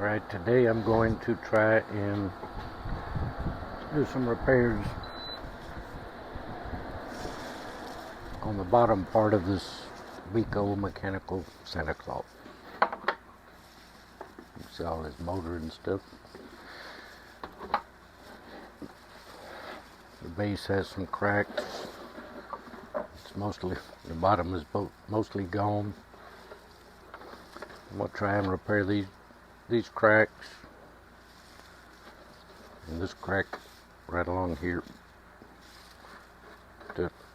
Alright, today I'm going to try and do some repairs on the bottom part of this Beco mechanical Santa Claus. You see all his motor and stuff. The base has some cracks. It's mostly, the bottom is mostly gone. I'm going to try and repair these cracks and this crack right along here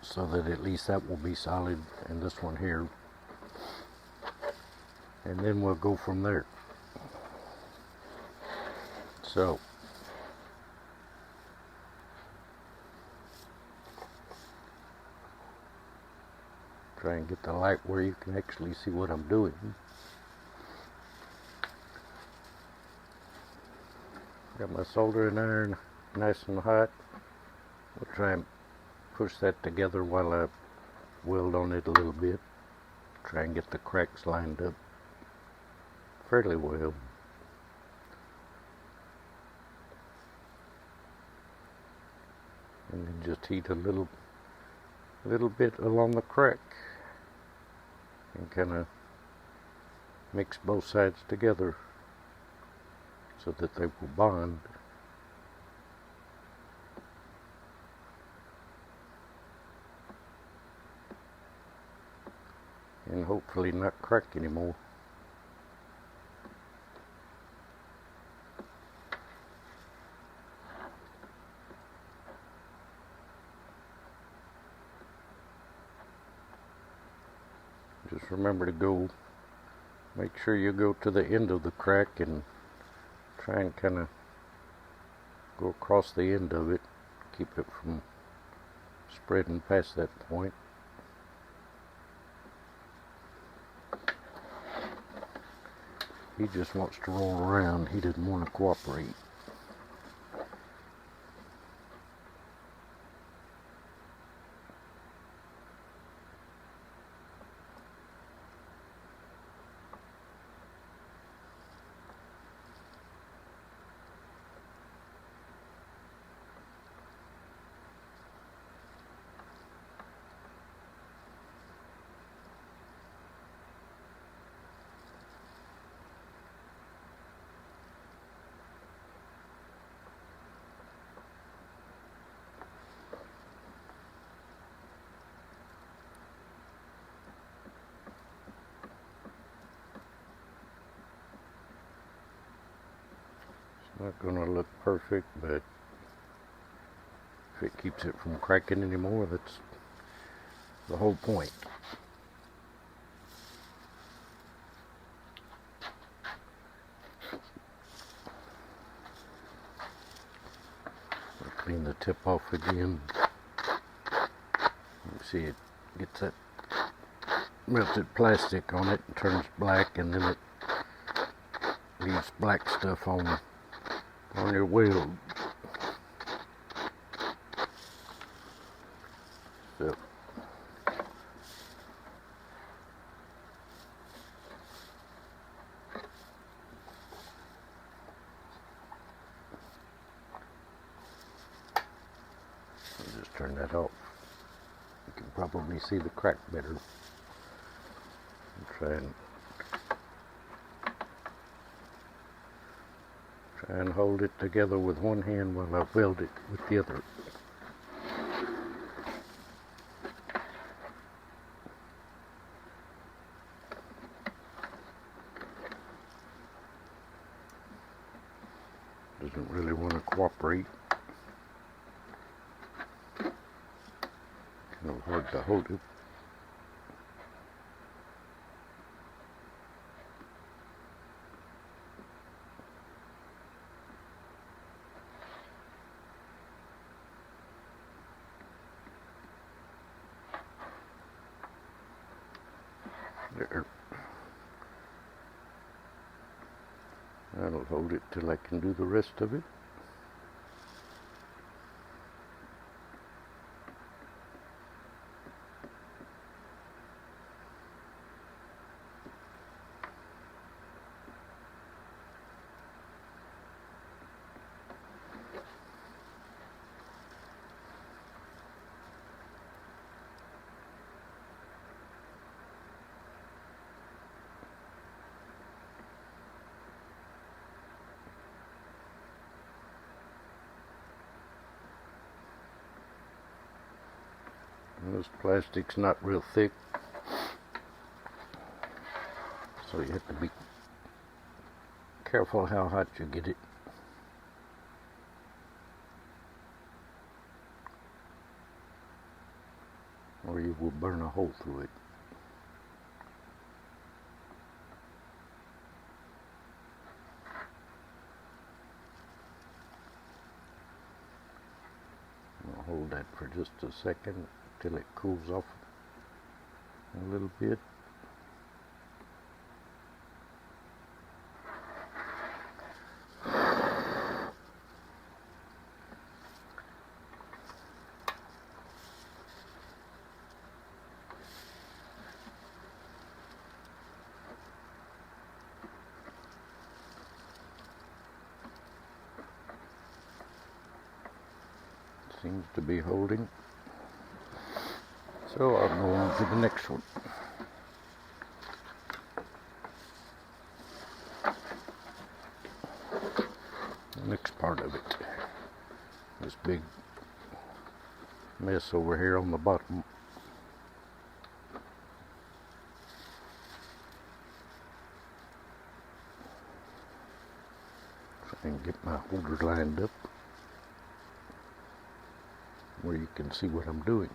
so that at least that will be solid, and this one here, and then we'll go from there. So try and get the light where you can actually see what I'm doing. Got my soldering iron nice and hot. We'll try and push that together while I weld on it a little bit. Try and get the cracks lined up fairly well. And then just heat a little bit along the crack and kind of mix both sides together so that they will bond. And hopefully not crack anymore. Just remember to make sure you go to the end of the crack and try and kind of go across the end of it, keep it from spreading past that point. He just wants to roll around. He didn't want to cooperate. Not gonna look perfect, but if it keeps it from cracking anymore, that's the whole point. I'll clean the tip off again. You see it gets that melted plastic on it and turns black, and then it leaves black stuff on your weld. So I'll just turn that off. You can probably see the crack better. Try and hold it together with one hand while I weld it with the other. Doesn't really want to cooperate. Kind of hard to hold it. There. That'll hold it till I can do the rest of it. And this plastic's not real thick, so you have to be careful how hot you get it. Or you will burn a hole through it. I'll hold that for just a second till it cools off a little bit. Seems to be holding, so I'll go on to the next one. The next part of it, this big mess over here on the bottom. Try and get my holder lined up where you can see what I'm doing.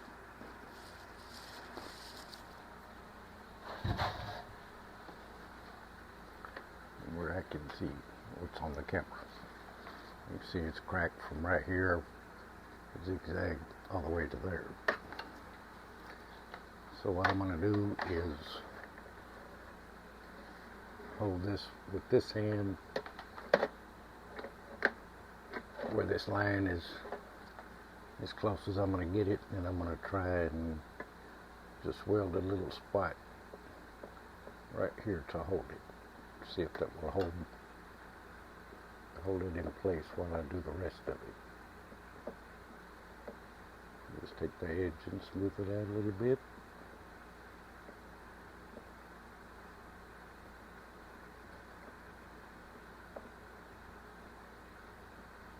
And where I can see what's on the camera. You can see it's cracked from right here, zigzag all the way to there. So what I'm going to do is hold this with this hand where this line is as close as I'm going to get it, and I'm going to try and just weld a little spot right here to hold it. See if that will hold it in place while I do the rest of it. Just take the edge and smooth it out a little bit.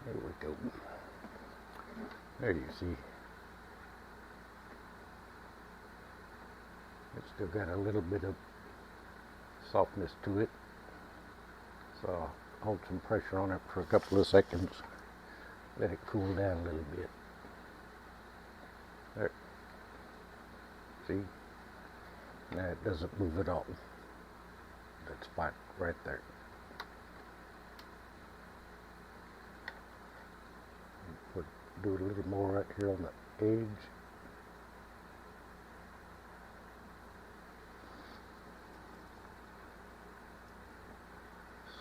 There we go. There you see. It's still got a little bit of softness to it. So I'll hold some pressure on it for a couple of seconds. Let it cool down a little bit. There. See? Now it doesn't move at all. That spot right there. Do a little more right here on the edge.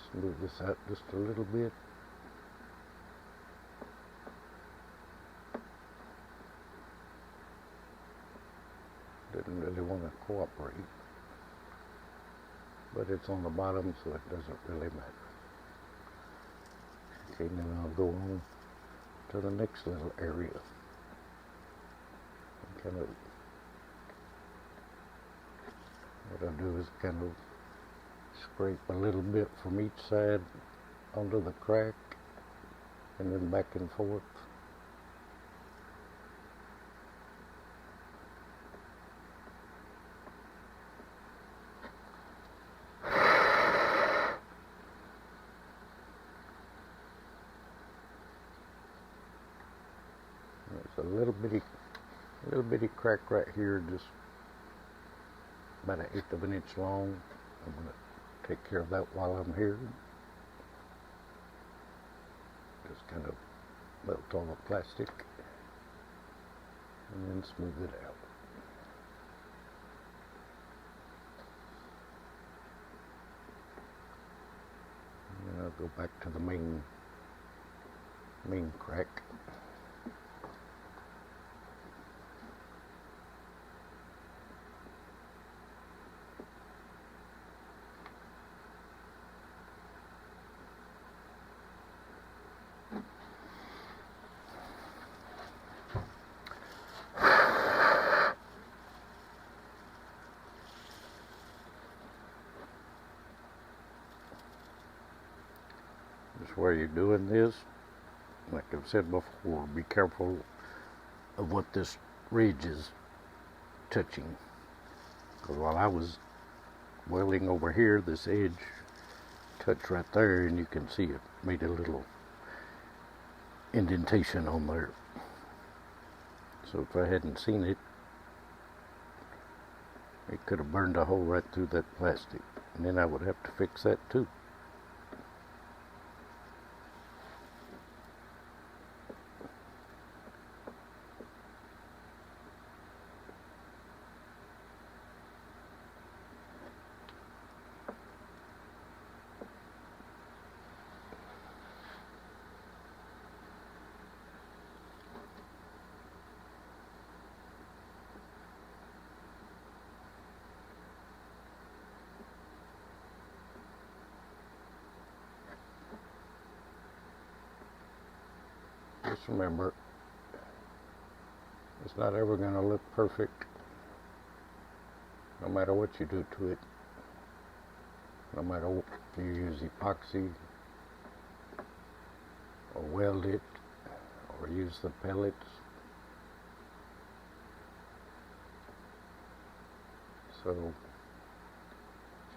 Smooth this out just a little bit. Didn't really want to cooperate, but it's on the bottom, so it doesn't really matter. Okay, now I'll go on to the next little area. Kind of, what I do is kind of scrape a little bit from each side onto the crack, and then back and forth. There's a little bitty crack right here, just about 1/8 of an inch long. I'm going to take care of that while I'm here. Just kind of melt all the plastic and then smooth it out. And then I'll go back to the main crack. Just while you're doing this, like I've said before, be careful of what this ridge is touching. Because while I was welding over here, this edge touched right there, and you can see it made a little indentation on there. So if I hadn't seen it, it could have burned a hole right through that plastic, and then I would have to fix that too. Just remember, it's not ever going to look perfect, no matter what you do to it. No matter if you use epoxy, or weld it, or use the pellets. So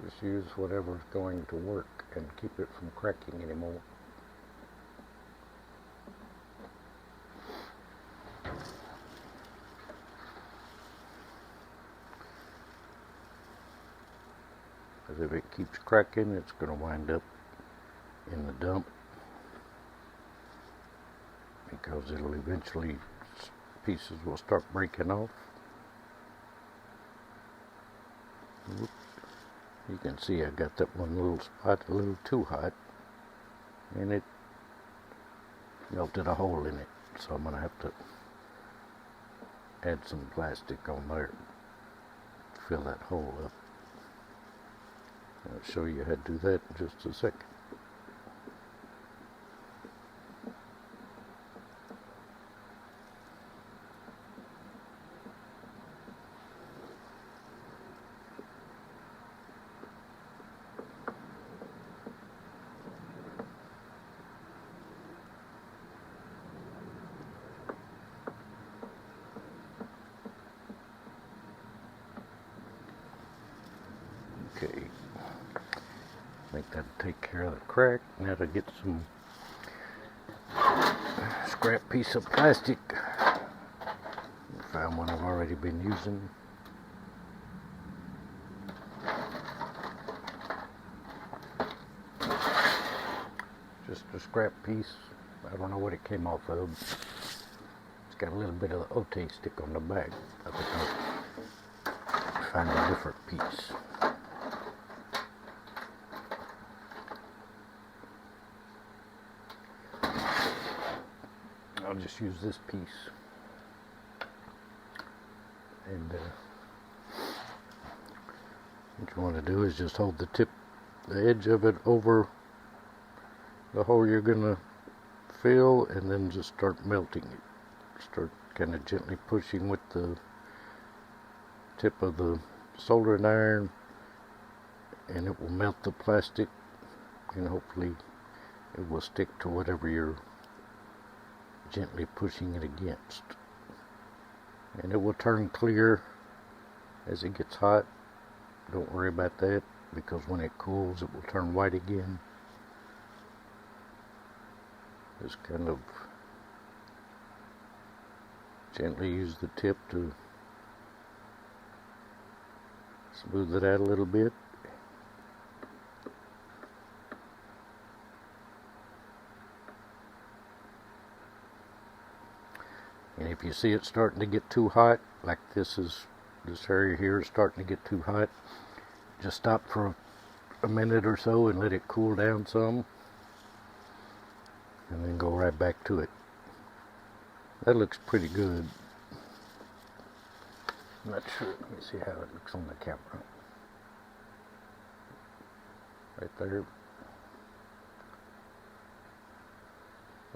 just use whatever's going to work and keep it from cracking anymore. Because if it keeps cracking, it's going to wind up in the dump, because it'll eventually, pieces will start breaking off. Oops. You can see I got that one little spot a little too hot, and it melted a hole in it, so I'm going to have to add some plastic on there to fill that hole up. I'll show you how to do that in just a second. Okay, I think that'll take care of the crack. Now to get some scrap piece of plastic. Found one I've already been using. Just a scrap piece. I don't know what it came off of. It's got a little bit of the Ote stick on the back. I think I'll find a different piece. I'll just use this piece, and what you want to do is just hold the edge of it over the hole you're going to fill, and then just start melting it. Start kind of gently pushing with the tip of the soldering iron, and it will melt the plastic, and hopefully it will stick to whatever you're gently pushing it against. And it will turn clear as it gets hot. Don't worry about that, because when it cools it will turn white again. Just kind of gently use the tip to smooth it out a little bit. And if you see it starting to get too hot, like this area here is starting to get too hot, just stop for a minute or so and let it cool down some, and then go right back to it. That looks pretty good. I'm not sure. Let me see how it looks on the camera. Right there.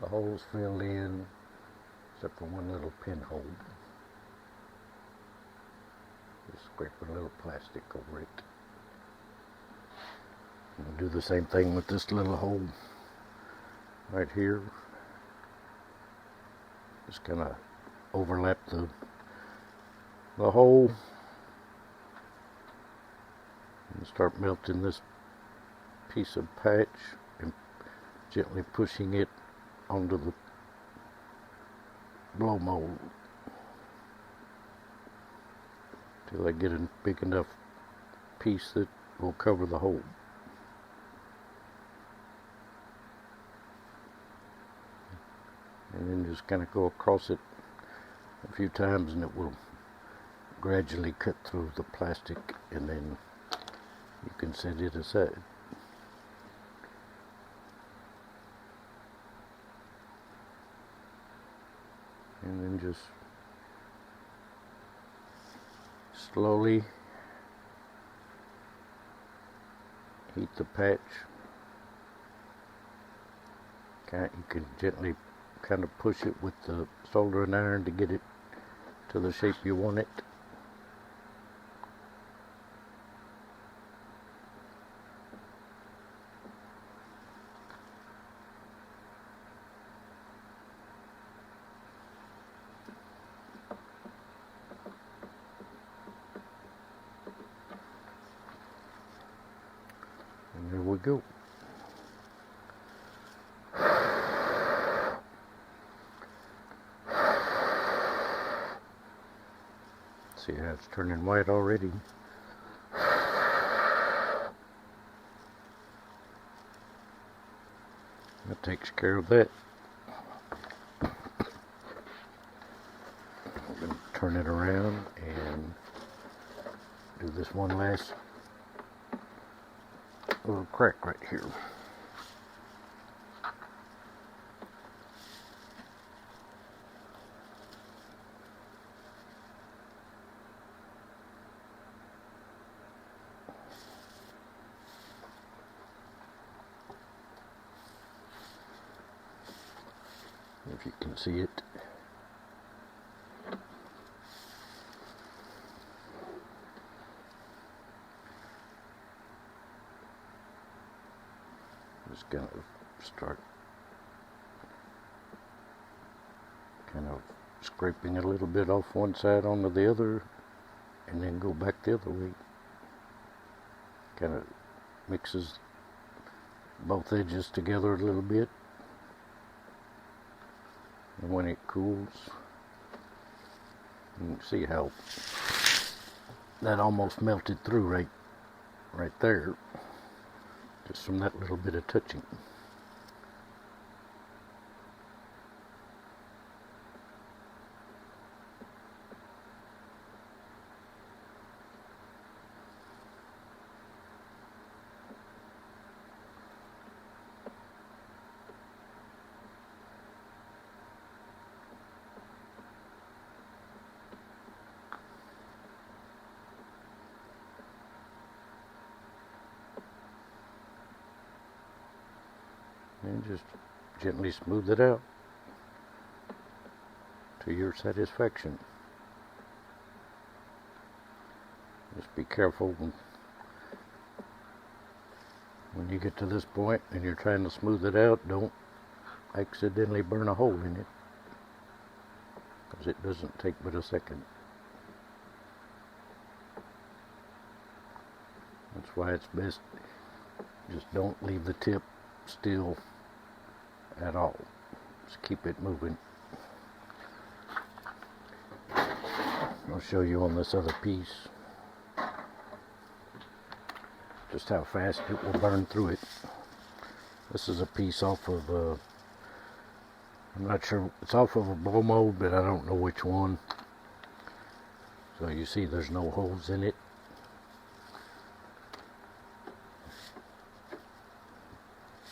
The hole's filled in, except for one little pinhole. Just scrape a little plastic over it. And do the same thing with this little hole right here. Just kind of overlap the the hole and start melting this piece of patch and gently pushing it onto the blow mold till I get a big enough piece that will cover the hole. And then just kind of go across it a few times and it will gradually cut through the plastic, and then you can set it aside. And then just slowly heat the patch. You can gently kind of push it with the soldering iron to get it to the shape you want it. And there we go. See how it's turning white already. That takes care of that. I'm going to turn it around and do this one last little crack right here. If you can see it. Just gonna start kind of scraping a little bit off one side onto the other, and then go back the other way. Kind of mixes both edges together a little bit. And when it cools, you can see how that almost melted through right there, just from that little bit of touching. And just gently smooth it out to your satisfaction. Just be careful when you get to this point and you're trying to smooth it out, don't accidentally burn a hole in it, because it doesn't take but a second. That's why it's best, just don't leave the tip still at all. Just keep it moving. I'll show you on this other piece just how fast it will burn through it. This is a piece off of I'm not sure, it's off of a blow mold, but I don't know which one. So you see there's no holes in it.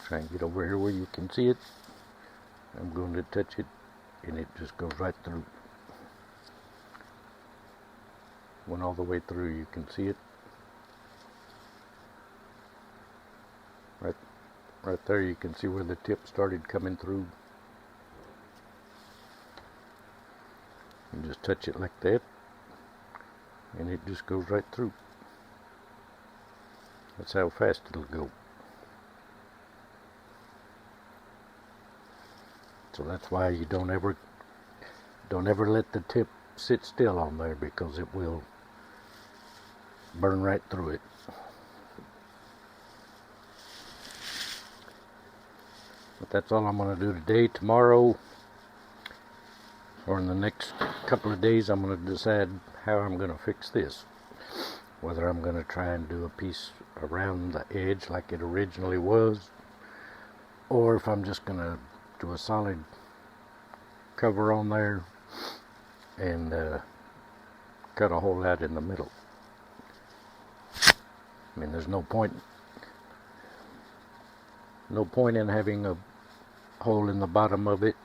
Try and get over here where you can see it. I'm going to touch it and it just goes right through. Went all the way through, you can see it. Right there you can see where the tip started coming through. You just touch it like that and it just goes right through. That's how fast it'll go. So that's why you don't ever let the tip sit still on there because it will burn right through it. But that's all I'm going to do today. Tomorrow, or in the next couple of days, I'm going to decide how I'm going to fix this. Whether I'm going to try and do a piece around the edge like it originally was, or if I'm just going to do a solid cover on there and cut a hole out in the middle. I mean, there's no point in having a hole in the bottom of it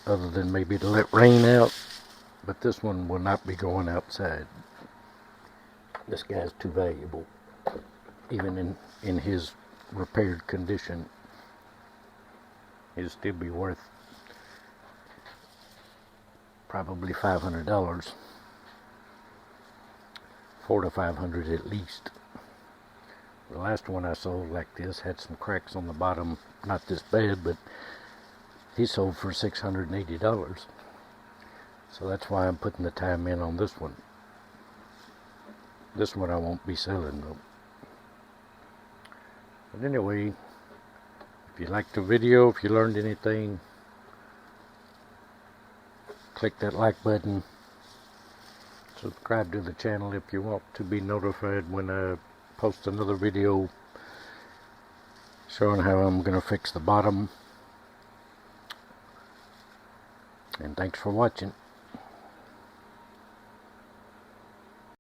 other than maybe to let rain out, but this one will not be going outside. This guy's too valuable. Even in his repaired condition, it'd still be worth probably $500, $400 to $500 at least. The last one I sold like this had some cracks on the bottom, not this bad, but he sold for $680. So that's why I'm putting the time in on this one. This one I won't be selling though. But anyway, if you liked the video, if you learned anything, click that like button. Subscribe to the channel if you want to be notified when I post another video showing how I'm going to fix the bottom. And thanks for watching.